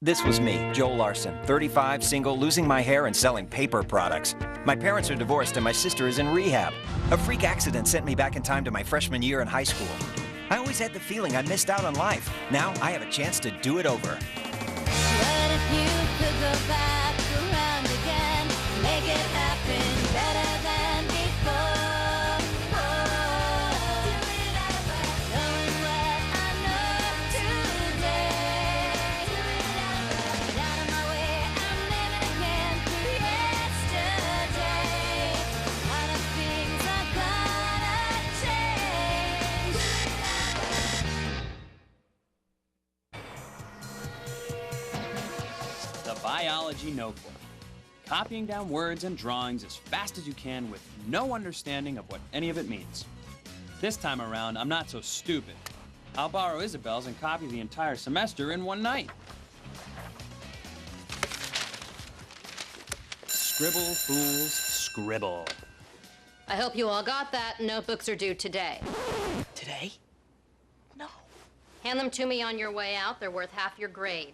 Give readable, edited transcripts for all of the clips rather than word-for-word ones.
This was me, Joel Larson, 35, single, losing my hair and selling paper products. My parents are divorced and my sister is in rehab. A freak accident sent me back in time to my freshman year in high school. I always had the feeling I missed out on life. Now I have a chance to do it over. What if you could go back around again, make it happen better than before? Knowing what I know today, get out of my way, I'm living again through yesterday. A lot of things are gonna change. The Biology Notebook. Copying down words and drawings as fast as you can with no understanding of what any of it means. This time around, I'm not so stupid. I'll borrow Isabel's and copy the entire semester in one night. Scribble, fools, scribble. I hope you all got that. Notebooks are due today. Today? No. Hand them to me on your way out. They're worth half your grade.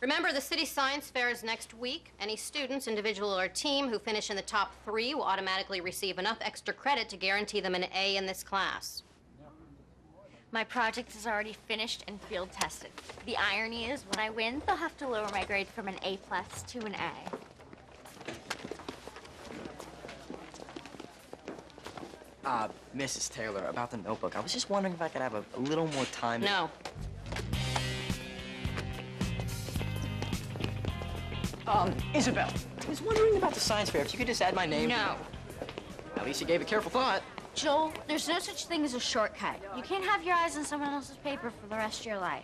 Remember, the city science fair is next week. Any students, individual or team, who finish in the top 3 will automatically receive enough extra credit to guarantee them an A in this class. My project is already finished and field tested. The irony is, when I win, they'll have to lower my grade from an A+ to an A. Mrs. Taylor, about the notebook. I was just wondering if I could have a little more time. No. Isabel, I was wondering about the science fair. If you could just add my name. No. At least you gave it careful thought. Joel, there's no such thing as a shortcut. You can't have your eyes on someone else's paper for the rest of your life.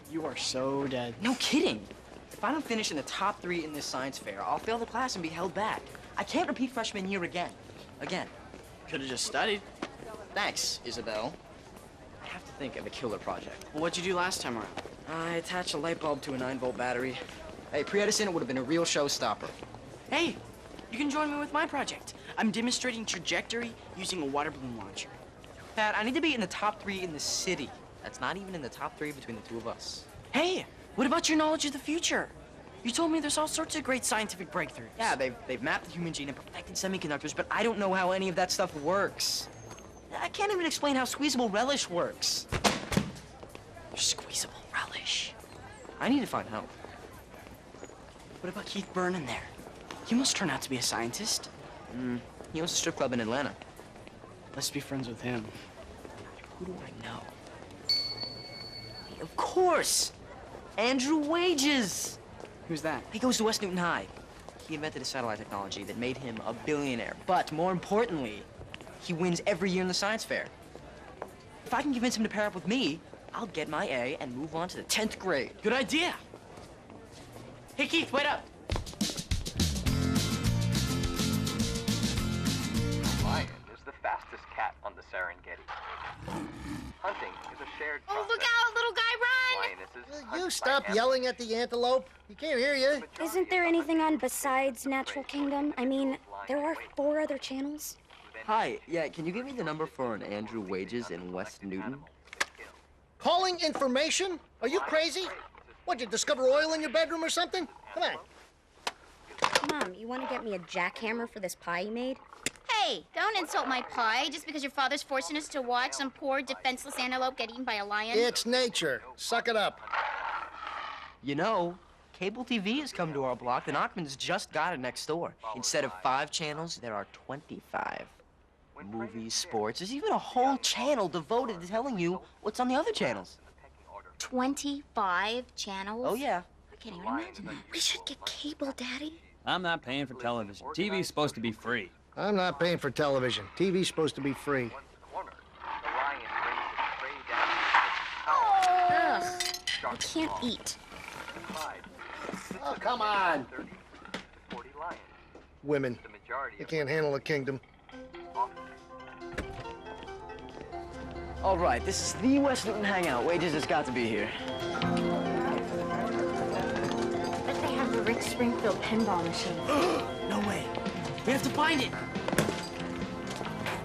You are so dead. No kidding. If I don't finish in the top 3 in this science fair, I'll fail the class and be held back. I can't repeat freshman year again. Could have just studied. Thanks, Isabel. I have to think of a killer project. Well, what'd you do last time around? I attached a light bulb to a 9-volt battery. Hey, pre-Edison, it would have been a real showstopper. Hey, you can join me with my project. I'm demonstrating trajectory using a water balloon launcher. Pat, I need to be in the top 3 in the city. That's not even in the top 3 between the two of us. Hey, what about your knowledge of the future? You told me there's all sorts of great scientific breakthroughs. Yeah, they've mapped the human gene and perfected semiconductors, but I don't know how any of that stuff works. I can't even explain how squeezable relish works. Squeezable relish. I need to find out. What about Keith Byrne there? He must turn out to be a scientist. He owns a strip club in Atlanta. Let's be friends with him. Who do I know? Of course! Andrew Wages! Who's that? He goes to West Newton High. He invented a satellite technology that made him a billionaire. But more importantly, he wins every year in the science fair. If I can convince him to pair up with me, I'll get my A and move on to the 10th grade. Good idea. Hey, Keith, wait up. Lion is the fastest cat on the Serengeti. Hunting is a shared Oh, process. look out, little guy, run! Lionesses Will hunt you by stop hand. yelling at the antelope? He can't hear you. Isn't there anything on besides Natural Kingdom? I mean, there are 4 other channels. Hi, yeah, can you give me the number for an Andrew Wages in West Newton? Calling information? Are you crazy? What, you discover oil in your bedroom or something? Come on. Mom, you want to get me a jackhammer for this pie you made? Hey, don't insult my pie just because your father's forcing us to watch some poor, defenseless antelope get eaten by a lion. It's nature. Suck it up. You know, cable TV has come to our block. The Knockmans just got it next door. Instead of 5 channels, there are 25. Movies, sports, there's even a whole channel devoted to telling you what's on the other channels. 25 channels? Oh, yeah. I can't even imagine that. We should get cable, Daddy. I'm not paying for television. TV's supposed to be free. I'm not paying for television. TV's supposed to be free. Corner. The lion brings its prey down. Ugh, I can't eat. Oh, come on. 30 to 40 lions. Women. The majority They of can't handle a kingdom. All right, this is the West Newton hangout. Wages has got to be here. Bet they have the Rick Springfield pinball machine. No way. We have to find it.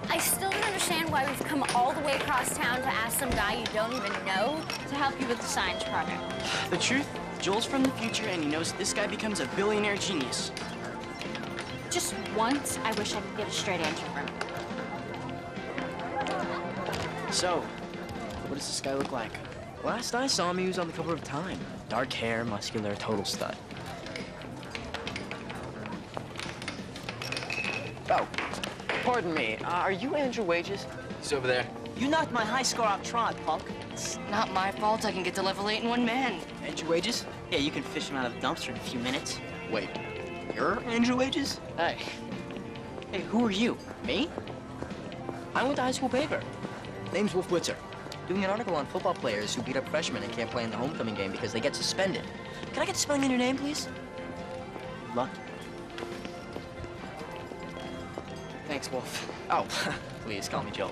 I still don't understand understand why we've come all the way across town to ask some guy you don't even know to help you with the science project. The truth, Joel's from the future and he knows this guy becomes a billionaire genius. Just once, I wish I could get a straight answer from him. So, what does this guy look like? Last I saw him, he was on the cover of Time. Dark hair, muscular, total stud. Oh, pardon me. Are you Andrew Wages? He's over there. You knocked my high score off trot, punk. It's not my fault I can get to level 8 in one man. Andrew Wages? Yeah, you can fish him out of the dumpster in a few minutes. Wait, you're Andrew Wages? Hey. Hey, who are you? Me? I went to high school paper. Name's Wolf Blitzer. Doing an article on football players who beat up freshmen and can't play in the homecoming game because they get suspended. Can I get the spelling in your name, please? Lucky. Thanks, Wolf. Oh, please call me Joel.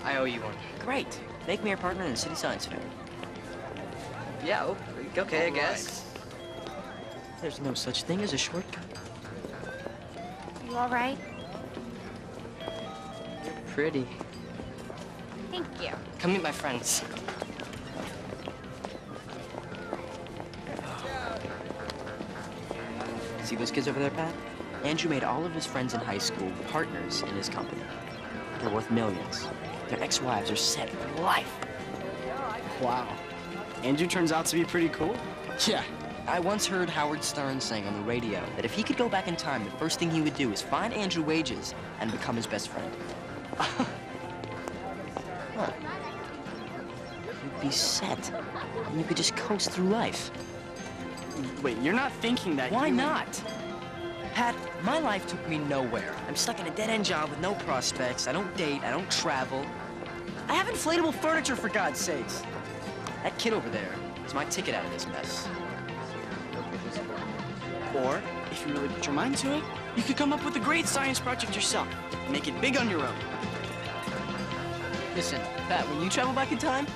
I owe you one. Great. Make me your partner in the City Science Fair. Yeah, okay, I guess. There's no such thing as a shortcut. You all right? You're pretty. Thank you. Come meet my friends. See those kids over there, Pat? Andrew made all of his friends in high school partners in his company. They're worth millions. Their ex-wives are set for life. Wow. Andrew turns out to be pretty cool. Yeah. I once heard Howard Stern saying on the radio that if he could go back in time, the first thing he would do is find Andrew Wages and become his best friend. Huh. You'd be set. And you could just coast through life. Wait, you're not thinking that Why not? Pat, my life took me nowhere. I'm stuck in a dead-end job with no prospects. I don't date. I don't travel. I have inflatable furniture, for God's sakes. That kid over there is my ticket out of this mess. Or, if you really put your mind to it, you could come up with a great science project yourself. Make it big on your own. Listen, Pat, when you travel back in time,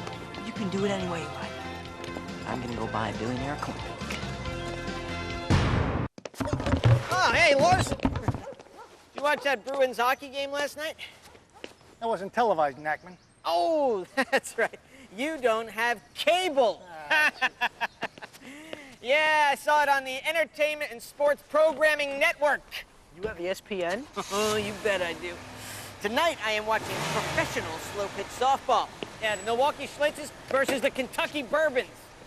you can do it any way you like. I'm gonna go buy a billionaire coin. Oh, hey, Larson. Did you watch that Bruins hockey game last night? That wasn't televised, Nackman. Oh, that's right. You don't have cable. Yeah, I saw it on the Entertainment and Sports Programming Network. You have ESPN? Oh, you bet I do. Tonight, I am watching professional slow-pitch softball. Yeah, the Milwaukee Schlitzes versus the Kentucky Bourbons.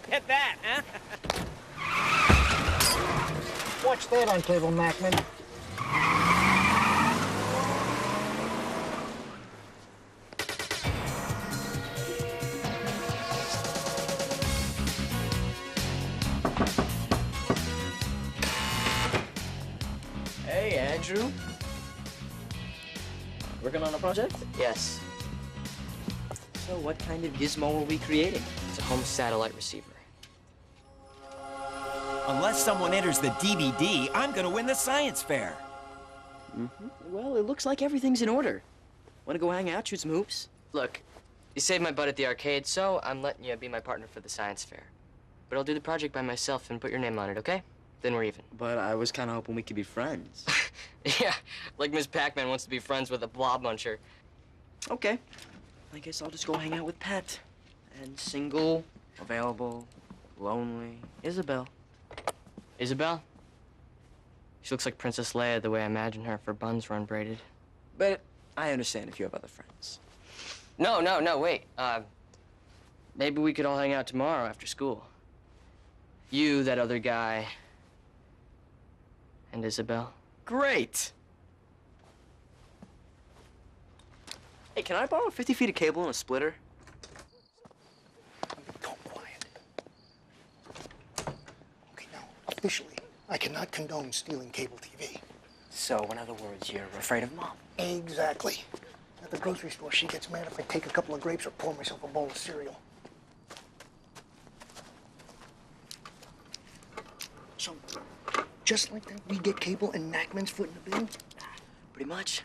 Get that, huh? Watch that on cable, Nackman. Hey, Andrew. Working on a project? Yes. So what kind of gizmo are we creating? It's a home satellite receiver. Unless someone enters the DVD, I'm gonna win the science fair. Well, it looks like everything's in order. Want to go hang out, shoot some hoops? Look, you saved my butt at the arcade, so I'm letting you be my partner for the science fair. But I'll do the project by myself and put your name on it, okay? Then we're even. But I was kind of hoping we could be friends. Yeah, like Miss Pac-Man wants to be friends with a blob muncher. Okay. I guess I'll just go hang out with Pat. And single, available, lonely, Isabel. Isabel? She looks like Princess Leia the way I imagine her if her buns were unbraided. But I understand if you have other friends. No, wait. Maybe we could all hang out tomorrow after school. You, that other guy, and Isabel. Great! Hey, can I borrow 50 feet of cable and a splitter? Don't quiet. Okay, now, officially, I cannot condone stealing cable TV. So, in other words, you're afraid of Mom? Exactly. At the grocery store, she gets mad if I take a couple of grapes or pour myself a bowl of cereal. So, just like that, we get cable and Nackman's foot in the bill? Pretty much.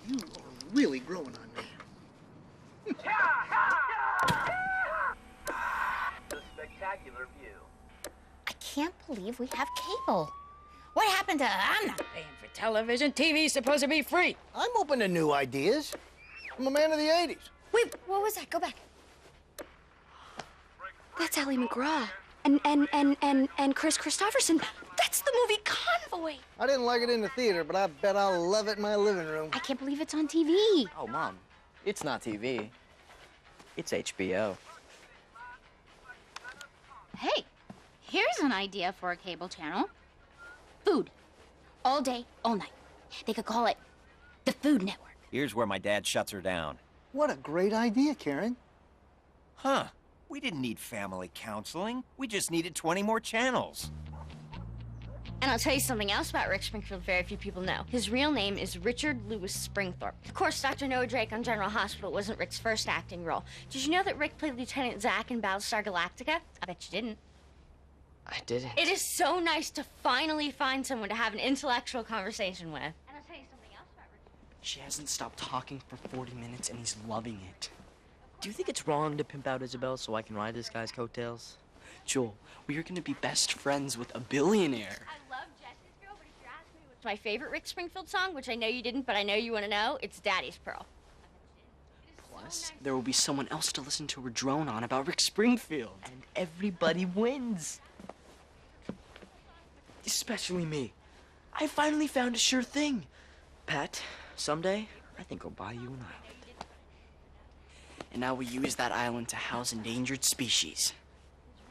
You are really growing on me. The spectacular view. I can't believe we have cable. What happened to I'm not paying for television? TV's supposed to be free. I'm open to new ideas. I'm a man of the 80s. Wait, what was that? Go back. That's Ally McGraw. And Chris Christopherson. That's the movie Convoy. I didn't like it in the theater, but I bet I'll love it in my living room. I can't believe it's on TV. Oh, Mom, it's not TV. It's HBO. Hey, here's an idea for a cable channel. Food. All day, all night. They could call it the Food Network. Here's where my dad shuts her down. What a great idea, Karen. Huh. We didn't need family counseling. We just needed 20 more channels. And I'll tell you something else about Rick Springfield very few people know. His real name is Richard Louis Springthorpe. Of course, Dr. Noah Drake on General Hospital wasn't Rick's first acting role. Did you know that Rick played Lieutenant Zack in Battlestar Galactica? I bet you didn't. I didn't. It is so nice to finally find someone to have an intellectual conversation with. And I'll tell you something else about Richard. She hasn't stopped talking for 40 minutes, and he's loving it. Do you think it's wrong to pimp out Isabel so I can ride this guy's coattails? Joel, we are gonna be best friends with a billionaire. I love Jesse's Girl, but if you're asking me what's my favorite Rick Springfield song, which I know you didn't, but I know you want to know, it's Daddy's Pearl. Plus, there will be someone else to listen to her drone on about Rick Springfield. And everybody wins. Especially me. I finally found a sure thing. Pat, someday, I think I'll buy you an island. And now we use that island to house endangered species.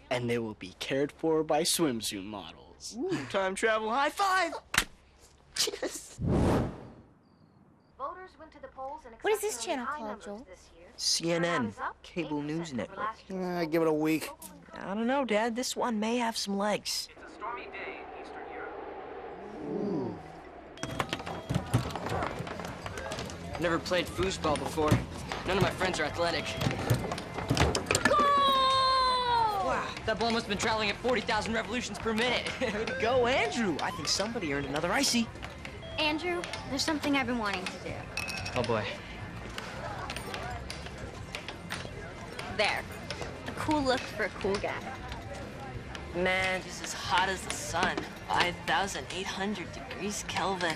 And they will be cared for by swimsuit models. Ooh, time travel high five! Yes! What is this channel called, Joel? CNN, cable news network. Give it a week. I don't know, Dad. This one may have some legs. It's a stormy day in Eastern Europe. Never played foosball before. None of my friends are athletic. Wow, that ball must have been traveling at 40,000 revolutions per minute. Way to go, Andrew. I think somebody earned another icy. Andrew, there's something I've been wanting to do. Oh, boy. There. A cool look for a cool guy. Man, this is hot as the sun. 5,800 degrees Kelvin.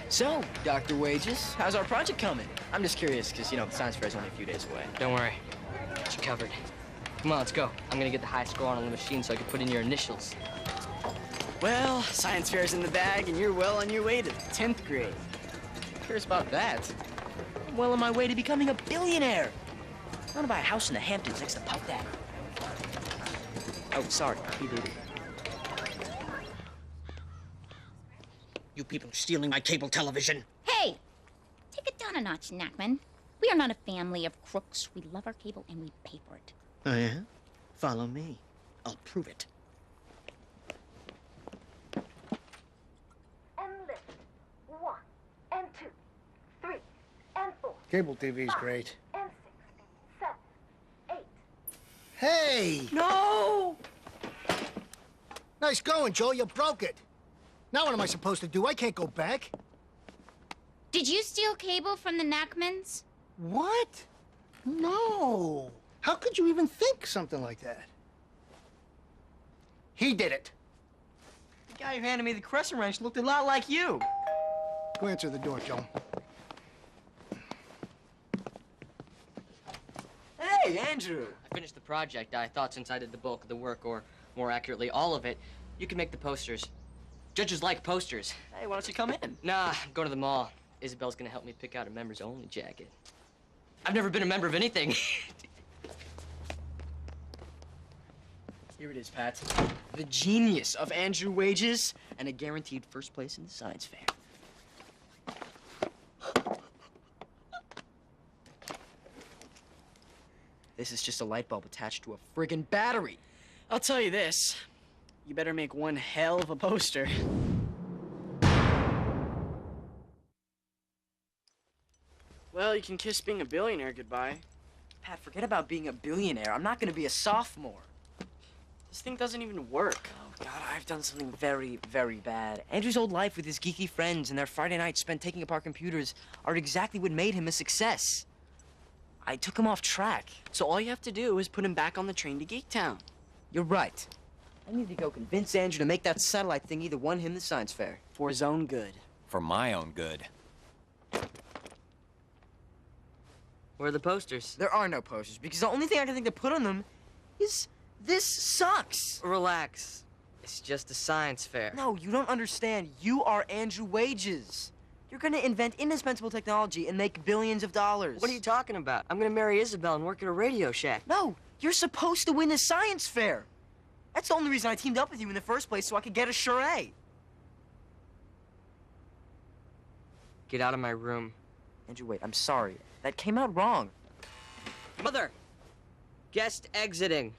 So, Dr. Wages, how's our project coming? I'm just curious, because, you know, the science fair's only a few days away. Don't worry. Got you covered. Come on, let's go. I'm gonna get the high score on the machine so I can put in your initials. Well, science fair's in the bag, and you're well on your way to the 10th grade. Curious about that. I'm well on my way to becoming a billionaire. I want to buy a house in the Hamptons next to Puff Daddy. Oh, sorry, he did it. You people stealing my cable television. Hey, take it down a notch, Nachman. We are not a family of crooks. We love our cable and we pay for it. Oh, yeah? Follow me. I'll prove it. And lift. 1 and 2, 3 and 4. Cable TV's great. And 6, 7, 8. Hey! No! Nice going, Joel. You broke it. Now what am I supposed to do? I can't go back. Did you steal cable from the Nachmans? What? No. How could you even think something like that? He did it. The guy who handed me the crescent wrench looked a lot like you. Go answer the door, Joel. Hey, Andrew. I finished the project. I thought since I did the bulk of the work, or more accurately, all of it, you can make the posters. Judges like posters. Hey, why don't you come in? Nah, I'm going to the mall. Isabel's gonna help me pick out a members-only jacket. I've never been a member of anything. Here it is, Pat. The genius of Andrew Wages and a guaranteed first place in the science fair. This is just a light bulb attached to a friggin' battery. I'll tell you this. You better make one hell of a poster. Well, you can kiss being a billionaire goodbye. Pat, forget about being a billionaire. I'm not gonna be a sophomore. This thing doesn't even work. Oh, God, I've done something very, very bad. Andrew's old life with his geeky friends and their Friday nights spent taking apart computers are exactly what made him a success. I took him off track. So all you have to do is put him back on the train to Geek Town. You're right. I need to go convince Andrew to make that satellite thing either won him the science fair. For his own good. For my own good. Where are the posters? There are no posters, because the only thing I can think to put on them is this sucks. Relax. It's just a science fair. No, you don't understand. You are Andrew Wages. You're gonna invent indispensable technology and make billions of dollars. What are you talking about? I'm gonna marry Isabel and work at a Radio Shack. No, you're supposed to win the science fair. That's the only reason I teamed up with you in the first place, so I could get a sure A. Get out of my room. Andrew, wait, I'm sorry. That came out wrong. Mother! Guest exiting.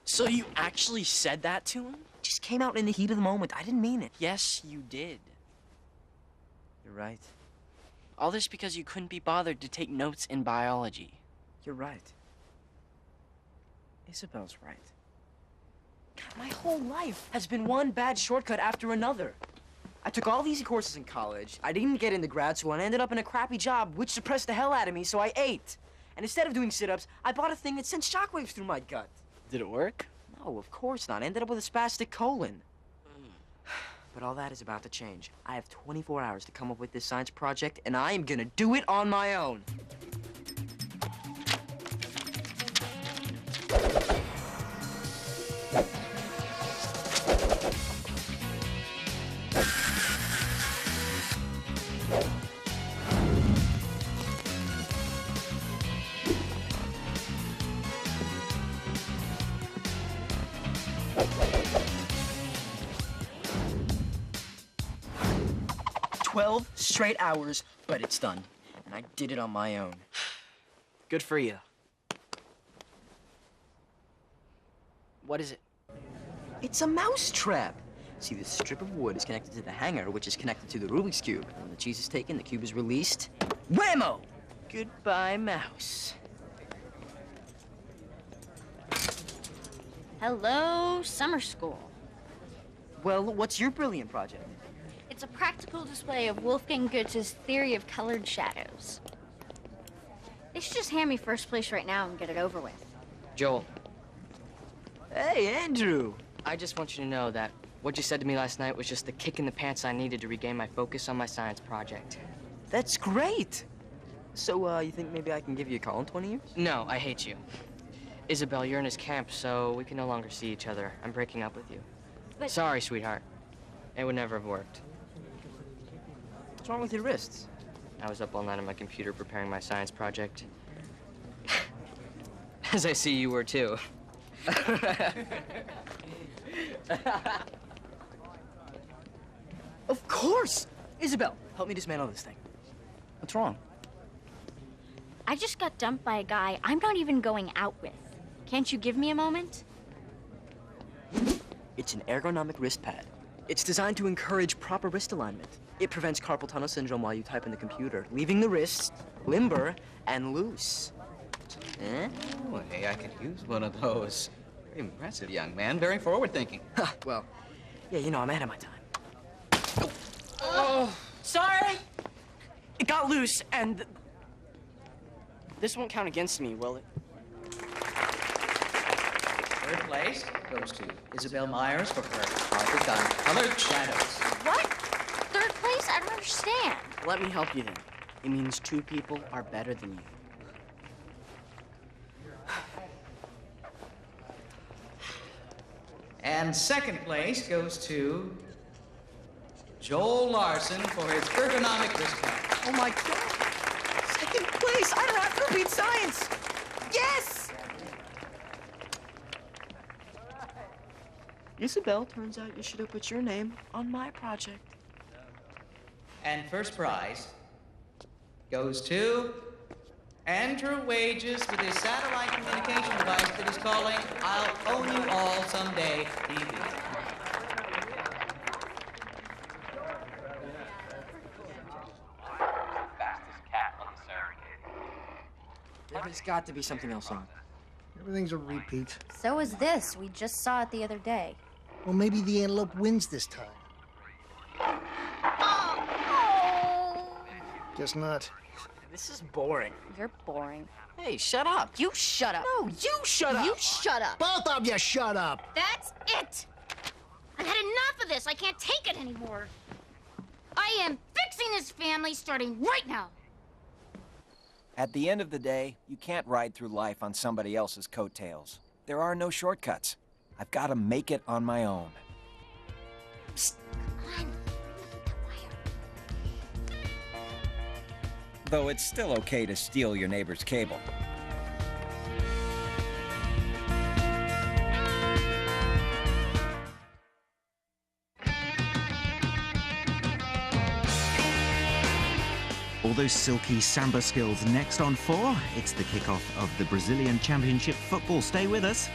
So you actually said that to him? Just came out in the heat of the moment. I didn't mean it. Yes, you did. You're right. All this because you couldn't be bothered to take notes in biology. You're right. Isabel's right. God, my whole life has been one bad shortcut after another. I took all these courses in college. I didn't get into grad school and ended up in a crappy job, which depressed the hell out of me, so I ate. And instead of doing sit-ups, I bought a thing that sent shockwaves through my gut. Did it work? No, of course not. I ended up with a spastic colon. But all that is about to change. I have 24 hours to come up with this science project, and I am gonna do it on my own. Straight hours, but it's done. And I did it on my own. Good for you. What is it? It's a mouse trap. See, this strip of wood is connected to the hanger, which is connected to the Rubik's Cube. When the cheese is taken, the cube is released. Whammo! Goodbye, mouse. Hello, summer school. Well, what's your brilliant project? It's a practical display of Wolfgang Goethe's theory of colored shadows. They should just hand me first place right now and get it over with. Joel. Hey, Andrew. I just want you to know that what you said to me last night was just the kick in the pants I needed to regain my focus on my science project. That's great. So, you think maybe I can give you a call in 20 years? No, I hate you. Isabel, you're in his camp, so we can no longer see each other. I'm breaking up with you. But... Sorry, sweetheart. It would never have worked. What's wrong with your wrists? I was up all night on my computer preparing my science project. As I see you were, too. Of course! Isabel, help me dismantle this thing. What's wrong? I just got dumped by a guy I'm not even going out with. Can't you give me a moment? It's an ergonomic wrist pad. It's designed to encourage proper wrist alignment. It prevents carpal tunnel syndrome while you type in the computer, leaving the wrists limber and loose. Eh? Oh, hey, I could use one of those. Very impressive, young man. Very forward-thinking. Well, yeah, you know, I'm ahead of my time. Oh, sorry! It got loose, and... This won't count against me, will it? Third place goes to Isabel Myers for her project on colored shadows. What? Third place? I don't understand. Let me help you then. It means two people are better than you. And second place goes to Joel Larson for his ergonomic wrist pad. Oh my God! Second place! I don't have to repeat science! Yes! Isabel, turns out you should have put your name on my project. And first prize goes to Andrew Wages with his satellite communication device that is calling I'll Own You All Someday TV. Fastest cat on the Serengeti. There's got to be something else on. Everything's a repeat. So is this. We just saw it the other day. Well, maybe the antelope wins this time. Guess not. This is boring. You're boring. Hey, shut up. You shut up. No, you shut up. You shut up. Both of you shut up. That's it! I've had enough of this. I can't take it anymore. I am fixing this family starting right now. At the end of the day, you can't ride through life on somebody else's coattails. There are no shortcuts. I've got to make it on my own. Psst, come on. Though it's still okay to steal your neighbor's cable. All those silky samba skills next on 4. It's the kickoff of the Brazilian Championship football. Stay with us.